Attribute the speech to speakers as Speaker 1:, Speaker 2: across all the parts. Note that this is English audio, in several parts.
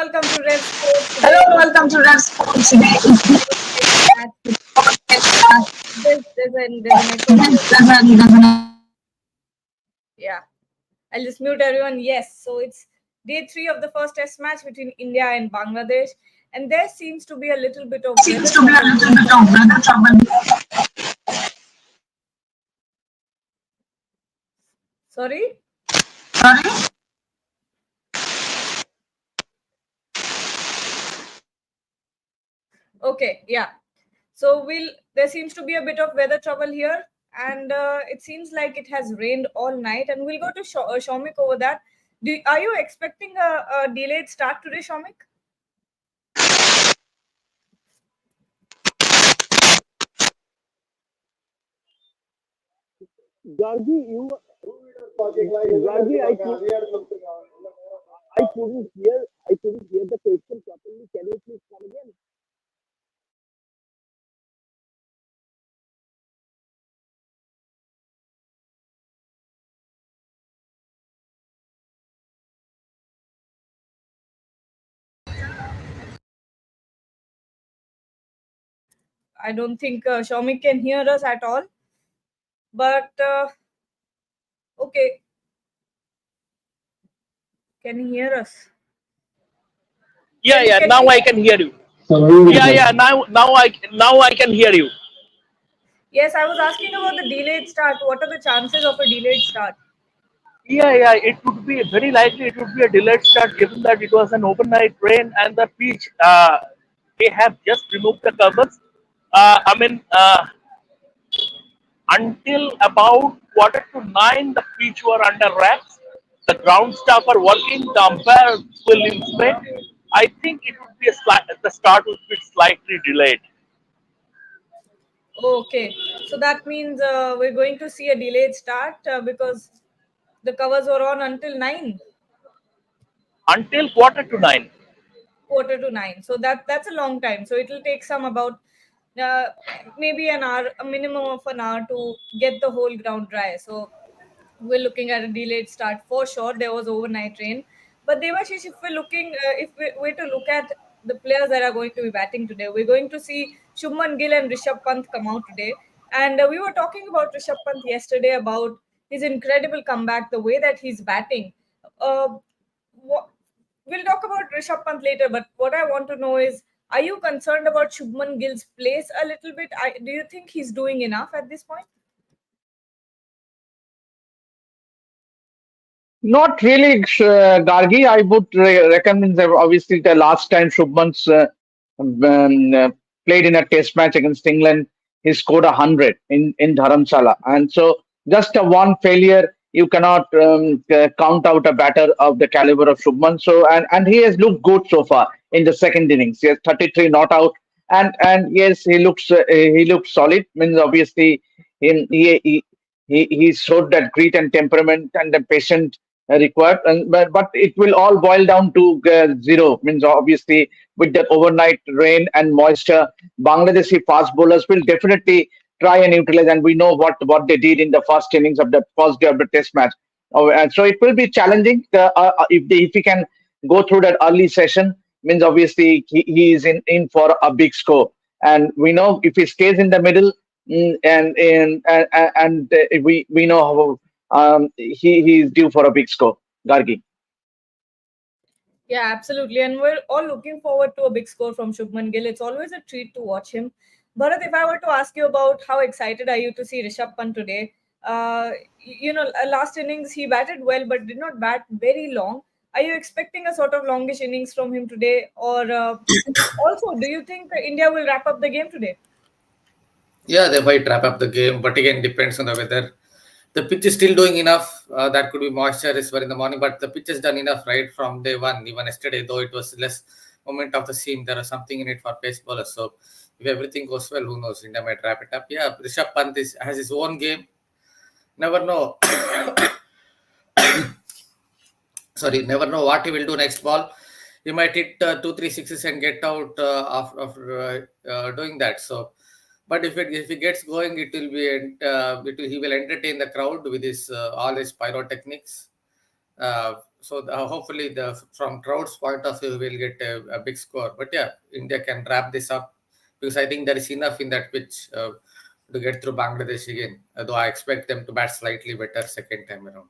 Speaker 1: welcome to Rev Sports today.
Speaker 2: Hello, welcome to Rev Sports today.
Speaker 1: There's a network here. Yeah, I'll just mute everyone. Yes, so it's day 3 of the first Test match between India and Bangladesh, and there seems to be a little bit of weather
Speaker 2: trouble.
Speaker 1: Sorry.
Speaker 2: Sorry?
Speaker 1: Okay, yeah. So there seems to be a bit of weather trouble here, and it seems like it has rained all night. And we'll go to Shomik over that. Are you expecting a delayed start today, Shomik?
Speaker 3: Gargi, Gargi, I couldn't hear the question properly. Can you please come again?
Speaker 1: I don't think Shomik can hear us at all. But okay, can you hear us?
Speaker 4: Yeah.
Speaker 1: Can
Speaker 4: Now
Speaker 1: you
Speaker 4: I can hear you.
Speaker 3: Sorry.
Speaker 4: Yeah. Now I can hear you.
Speaker 1: Yes, I was asking about the delayed start. What are the chances of a delayed start?
Speaker 4: Yeah. It would be very likely. It would be a delayed start given that it was an overnight rain and the pitch. They have just removed the covers. I mean, until about 8:45, the pitch were under wraps. The ground staff are working. The umpire will inspect. I think it would be the start would be slightly delayed.
Speaker 1: Okay, so that means we're going to see a delayed start because the covers were on until 9,
Speaker 4: Until quarter to 9.
Speaker 1: quarter to 9. So that's a long time. So it'll take some about uh, maybe an hour, a minimum of an hour to get the whole ground dry. So we're looking at a delayed start for sure. There was overnight rain, but Devashish, if we're looking, if we were to look at the players that are going to be batting today, we're going to see Shubman Gill and Rishabh Pant come out today. And we were talking about Rishabh Pant yesterday about his incredible comeback, the way that he's batting. Uh, wha- we'll talk about Rishabh Pant later, but what I want to know is, are you concerned about Shubman Gill's place a little bit? Do you think he's doing enough at this point?
Speaker 2: Not really, Gargi. I would recommend that obviously the last time Shubman's played in a test match against England, he scored 100 in Dharamsala. And so just a one failure, you cannot count out a batter of the caliber of Shubman. So, and he has looked good so far in the second innings. He has 33 not out. And yes, he looks solid. Means obviously he showed that grit and temperament and the patience required, but it will all boil down to zero. Means obviously with the overnight rain and moisture, Bangladeshi fast bowlers will definitely try and utilize, and we know what they did in the first innings of the first day of the test match. And so it will be challenging if he can go through that early session. Means obviously he is in for a big score, and we know if he stays in the middle, we know how he is due for a big score. Gargi.
Speaker 1: Yeah, absolutely. And we're all looking forward to a big score from Shubman Gill. It's always a treat to watch him. Bharat, if I were to ask you about how excited are you to see Rishabh Pant today? Last innings he batted well but did not bat very long. Are you expecting a sort of longish innings from him today? Or also, do you think India will wrap up the game today?
Speaker 5: Yeah, they might wrap up the game, but again, depends on the weather. The pitch is still doing enough. That could be moisture is in the morning, but the pitch has done enough right from day one. Even yesterday, though it was less moment of the seam, there was something in it for pace bowlers. So if everything goes well, who knows? India might wrap it up. Yeah, Rishabh Pant has his own game. Never know. Sorry, never know what he will do next ball. He might hit 2, 3 sixes and get out after doing that. So, but if he gets going, he will entertain the crowd with his all his pyrotechnics. So hopefully, from crowd's point of view, we'll get a big score. But yeah, India can wrap this up because I think there is enough in that pitch to get through Bangladesh again. Though I expect them to bat slightly better second time around.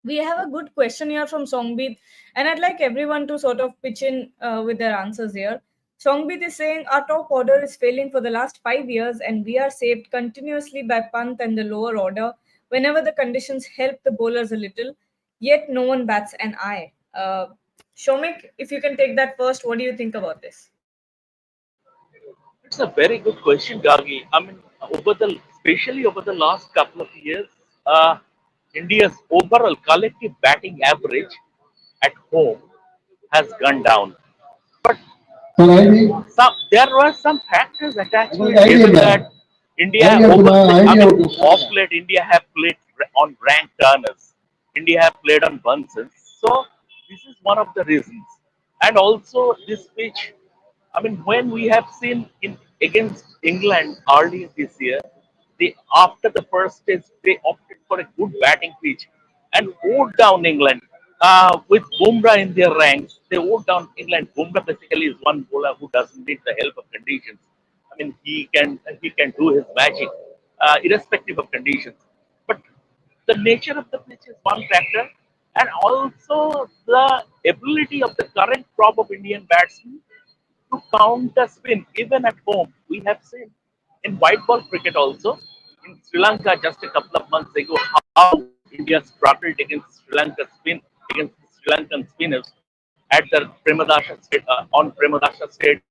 Speaker 1: We have a good question here from Songbit, and I'd like everyone to sort of pitch in with their answers here. Songbit is saying our top order is failing for the last 5 years, and we are saved continuously by Pant and the lower order whenever the conditions help the bowlers a little, yet no one bats an eye. Shomik, if you can take that first, what do you think about this?
Speaker 4: It's a very good question, Gagi. I mean, especially over the last couple of years, uh, India's overall collective batting average at home has gone down. But there were some factors attached to it, given that I mean, off late, India have played on rank turners. India have played on Bunsons. So this is one of the reasons. And also this pitch, I mean, when we have seen in against England earlier this year, they after the first test they opted for a good batting pitch and wore down England with Bumrah in their ranks. They wore down England. Bumrah basically is one bowler who doesn't need the help of conditions. I mean, he can do his magic irrespective of conditions. But the nature of the pitch is one factor, and also the ability of the current crop of Indian batsmen to counter spin even at home. We have seen in white ball cricket also in Sri Lanka just a couple of months ago how India struggled against Sri Lanka spin against the Sri Lankan spinners at the on Premadasha Stadium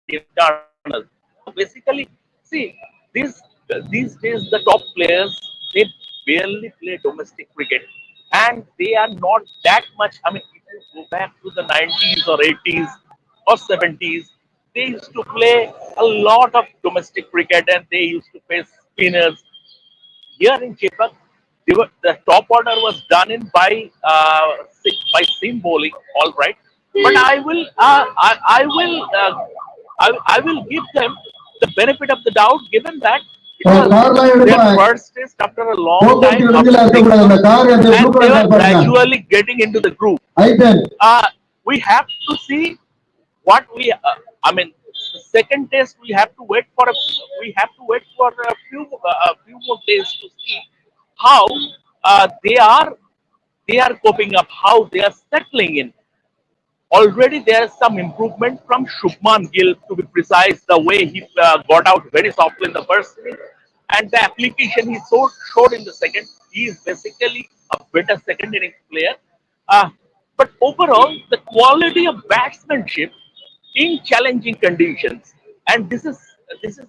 Speaker 4: internal. So basically, see these days the top players they barely play domestic cricket, and they are not that much. I mean, if you go back to the 90s or 80s or 70s, they used to play a lot of domestic cricket and they used to face spinners. Here in Chetak, the top order was done in by seam bowling, all right. But I will give them the benefit of the doubt, given that it was their first test after a long time after breakup, and they were gradually getting into the groove. We have to see what I mean, the second test we have to wait for a few more days to see how they are coping up, how they are settling in. Already there is some improvement from Shubman Gill, to be precise, the way he got out very softly in the first inning, and the application he showed in the second. He is basically a better second innings player. Uh, but overall, the quality of batsmanship in challenging conditions, and this is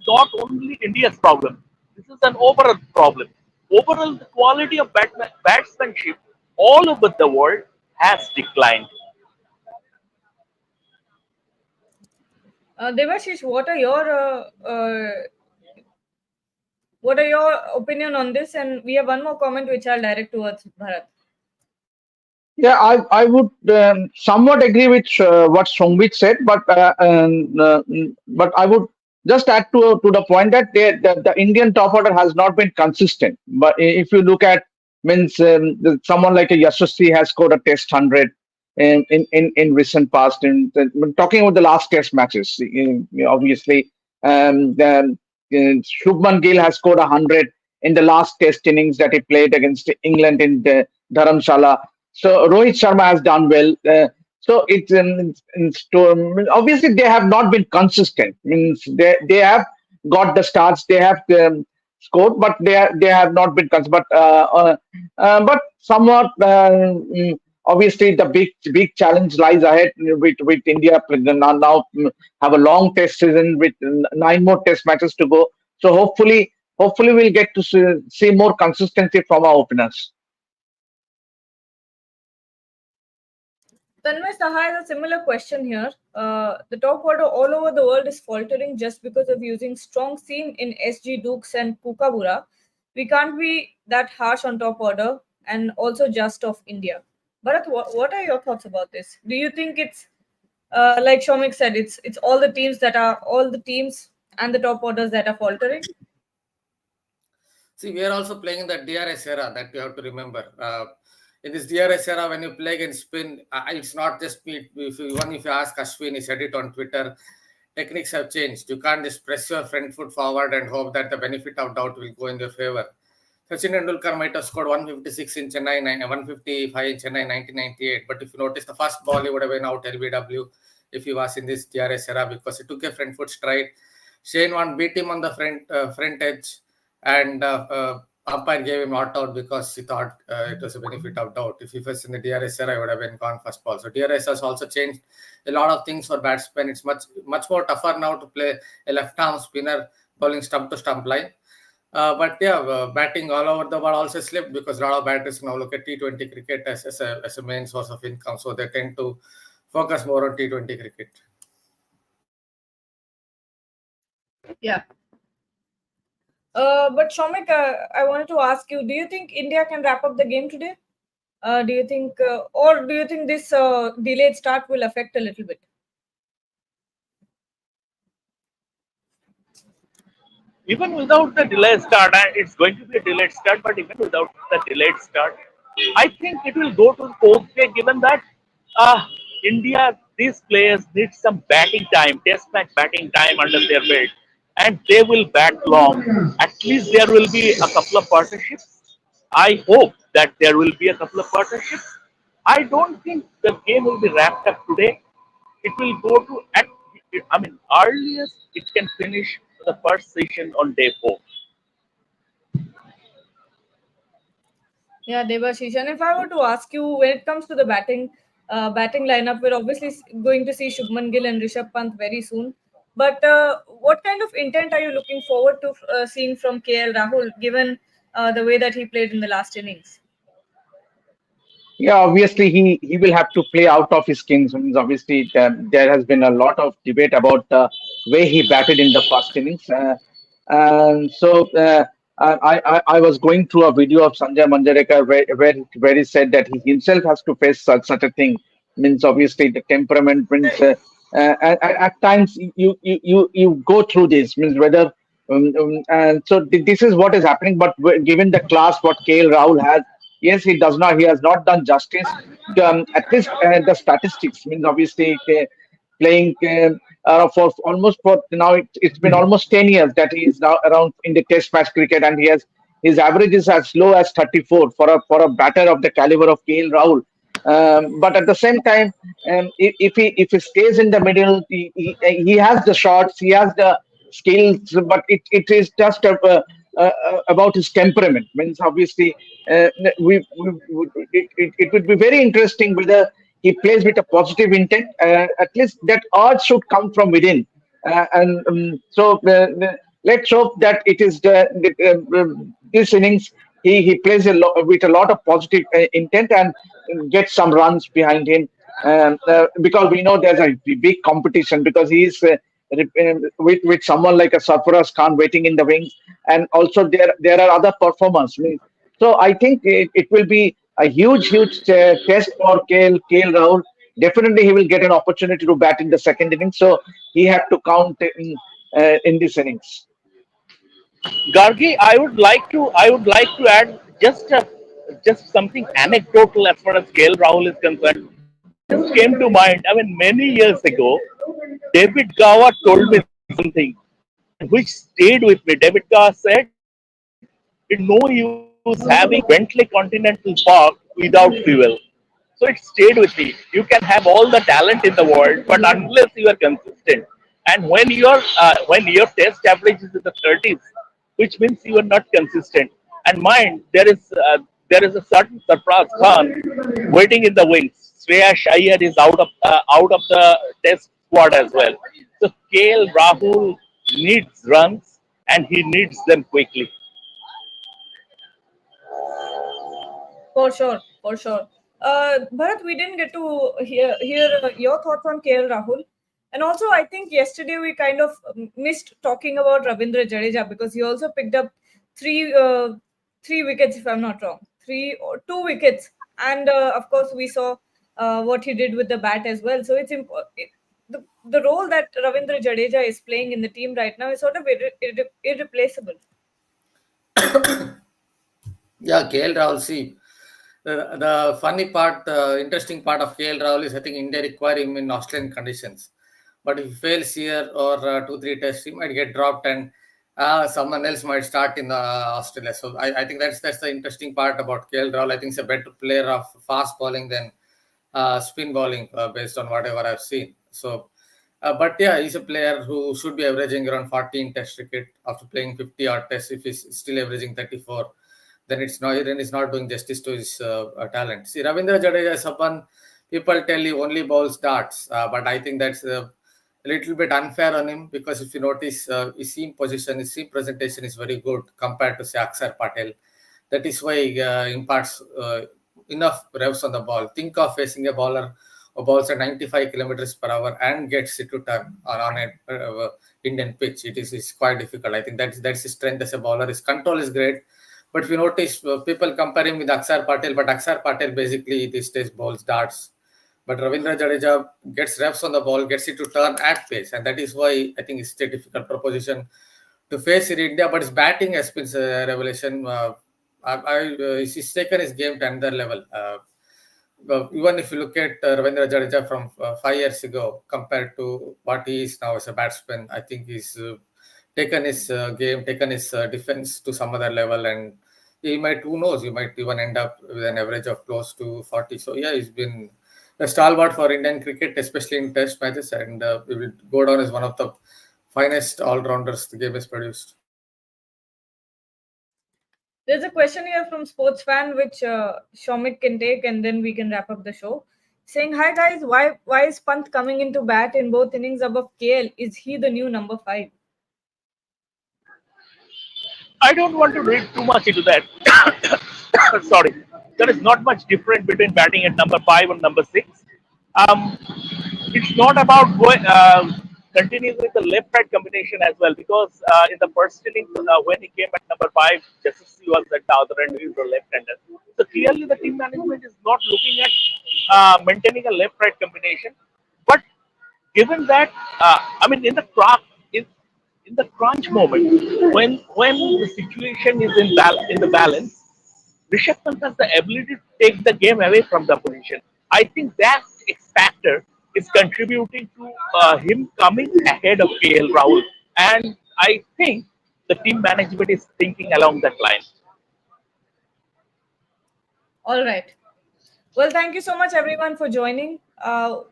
Speaker 4: not only India's problem. This is an overall problem. Overall, the quality of batsmanship all over the world has declined.
Speaker 1: Devashish, what are your opinion on this? And we have one more comment which I'll direct towards Bharat.
Speaker 2: Yeah, I would somewhat agree with what Songvit said, but I would just add to the point that the Indian top order has not been consistent. But if you look at means someone like a Yashasvi has scored a Test 100 in recent past. And talking about the last Test matches, obviously, Shubman Gill has scored 100 in the last Test innings that he played against England in the Dharamshala. So Rohit Sharma has done well. So obviously they have not been consistent. Means they have got the starts, they have scored, but they have not been consistent. But somewhat obviously the big challenge lies ahead with India now have a long test season with 9 more test matches to go. So hopefully we'll get to see more consistency from our openers.
Speaker 1: Tanmay Saha has a similar question here. The top order all over the world is faltering just because of using strong seam in SG Dukes and Kukabura. We can't be that harsh on top order and also just of India. Bharat, what are your thoughts about this? Do you think it's like Shomik said, it's all the teams and the top orders that are faltering?
Speaker 5: See, we are also playing in the DRS era, that we have to remember. in this DRS era, when you play against spin, it's not just me. Even if you ask Ashwin, he said it on Twitter, techniques have changed. You can't just press your front foot forward and hope that the benefit of doubt will go in your favor. Sachin Tendulkar might have scored 156 in Chennai, 155 in Chennai 1998. But if you notice, the first ball, he would have been out LBW if he was in this DRS era, because he took a front foot stride. Shane Warne beat him on the front edge, and umpire gave him not out because he thought it was a benefit of doubt. If he was in the DRS era, he would have been gone first ball. So DRS has also changed a lot of things for batsmen. It's much more tougher now to play a left-arm spinner bowling stump to stump line. But yeah, batting all over the world also slipped, because a lot of batters now look at T20 cricket as a main source of income. So they tend to focus more on T20 cricket.
Speaker 1: Yeah. But Shomik, I wanted to ask you: do you think India can wrap up the game today? Do you think, or do you think this delayed start will affect a little bit?
Speaker 4: Even without the delayed start, it's going to be a delayed start, but even without the delayed start, I think it will go to the fourth day, given that India, these players need some batting time, test match batting time under their belt, and they will bat long. At least there will be a couple of partnerships. I hope that there will be a couple of partnerships. I don't think the game will be wrapped up today. It will go to earliest it can finish the first session on day 4.
Speaker 1: Yeah, Devashish. And if I were to ask you, when it comes to the batting lineup, we're obviously going to see Shubman Gill and Rishabh Pant very soon. But what kind of intent are you looking forward to seeing from KL Rahul, given the way that he played in the last innings?
Speaker 2: Yeah, obviously he will have to play out of his skins. Means obviously there has been a lot of debate about the way he batted in the first innings, and so I was going through a video of Sanjay Manjarekar where he said that he himself has to face such a thing. Means obviously the temperament means at times you go through this, means whether and so this is what is happening. But given the class what KL Rahul has, yes, he has not done justice to, at least the statistics. Means obviously playing for almost for now it's been almost 10 years that he is now around in the test match cricket, and he has his average is as low as 34 for a batter of the caliber of KL Rahul. But at the same time, if he stays in the middle, he has the shots, he has the skills, but it is just about his temperament. Means obviously, it would be very interesting whether he plays with a positive intent. At least that urge should come from within, and let's hope that it is this innings he plays with a lot of positive intent and gets some runs behind him, because we know there's a big competition, because he is with someone like a Sarfaraz Khan waiting in the wings, and also there are other performers. So I think it will be a huge test for KL Rahul. Definitely, he will get an opportunity to bat in the second innings, so he had to count in this innings.
Speaker 4: Gargi, I would like to add just something anecdotal as far as KL Rahul is concerned. It just came to mind. I mean, many years ago, David Gawa told me something, and which stayed with me. David Gawa said, "It's no use having Bentley Continental Park without fuel." So it stayed with me. You can have all the talent in the world, but unless you are consistent, and when your test average is in the 30s, which means you are not consistent. And mind, there is a certain Sarfraz Khan waiting in the wings. Shreyash Iyer is out of the test squad as well. So KL Rahul needs runs, and he needs them quickly.
Speaker 1: For sure, for sure. Bharat, we didn't get to hear your thoughts on KL Rahul. And also, I think yesterday we kind of missed talking about Ravindra Jadeja, because he also picked up three three wickets, if I'm not wrong, 2 wickets. And of course, we saw what he did with the bat as well. So it's the role that Ravindra Jadeja is playing in the team right now is sort of irreplaceable.
Speaker 5: Yeah, KL Rahul, see, The funny part, interesting part of KL Rahul is I think India require him in Australian conditions. But if he fails here or 2, 3 tests, he might get dropped and someone else might start in Australia. So I think that's the interesting part about KL Rahul. I think he's a better player of fast bowling than spin bowling based on whatever I've seen. So, but yeah, he's a player who should be averaging around 14 test cricket after playing 50 odd tests. If he's still averaging 34, then it's not doing justice to his talent. See, Ravindra Jadeja is someone people tell you only bowls darts, but I think that's a little bit unfair on him because if you notice, his seam position, his seam presentation is very good compared to say Aksar Patel. That is why he imparts enough revs on the ball. Think of facing a bowler who bowls at 95 kilometers per hour and gets it to turn on a Indian pitch. It's quite difficult. I think that's his strength as a bowler. His control is great. But if you notice, people compare him with Aksar Patel, but Aksar Patel basically these days bowls darts. But Ravindra Jadeja gets reps on the ball, gets it to turn at pace, and that is why I think it's a difficult proposition to face in India. But his batting has been a revelation. He's taken his game to another level. Even if you look at Ravindra Jadeja from 5 years ago compared to what he is now as a batsman, I think he's taken his game, taken his defense to some other level, and he might, who knows, he might even end up with an average of close to 40. So yeah, he's been a stalwart for Indian cricket, especially in test matches, and he will go down as one of the finest all-rounders the game has produced.
Speaker 1: There's a question here from Sports Fan, which Shomik can take, and then we can wrap up the show. Saying, "Hi guys, why is Pant coming into bat in both innings above KL? Is he the new number 5?"
Speaker 4: I don't want to read too much into that. Sorry, there is not much difference between batting at number 5 and number 6. Um, it's not about continuing with the left-right combination as well because in the first inning when he came at number 5, Jasasi was at the other end, he was the left-hander. So clearly the team management is not looking at maintaining a left-right combination. But given that, I mean, in, in the crunch moment, when the situation is in the balance, Rishabh Pant has the ability to take the game away from the opposition. I think that X factor is contributing to him coming ahead of KL Rahul, and I think the team management is thinking along that line.
Speaker 1: All right. Well, thank you so much, everyone, for joining.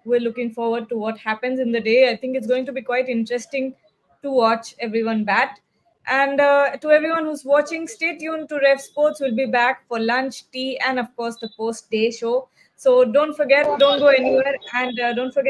Speaker 1: We're looking forward to what happens in the day. I think it's going to be quite interesting to watch everyone bat. And to everyone who's watching, stay tuned to Rev Sports. We'll be back for lunch, tea, and of course, the post day show. So don't forget, don't go anywhere, and don't forget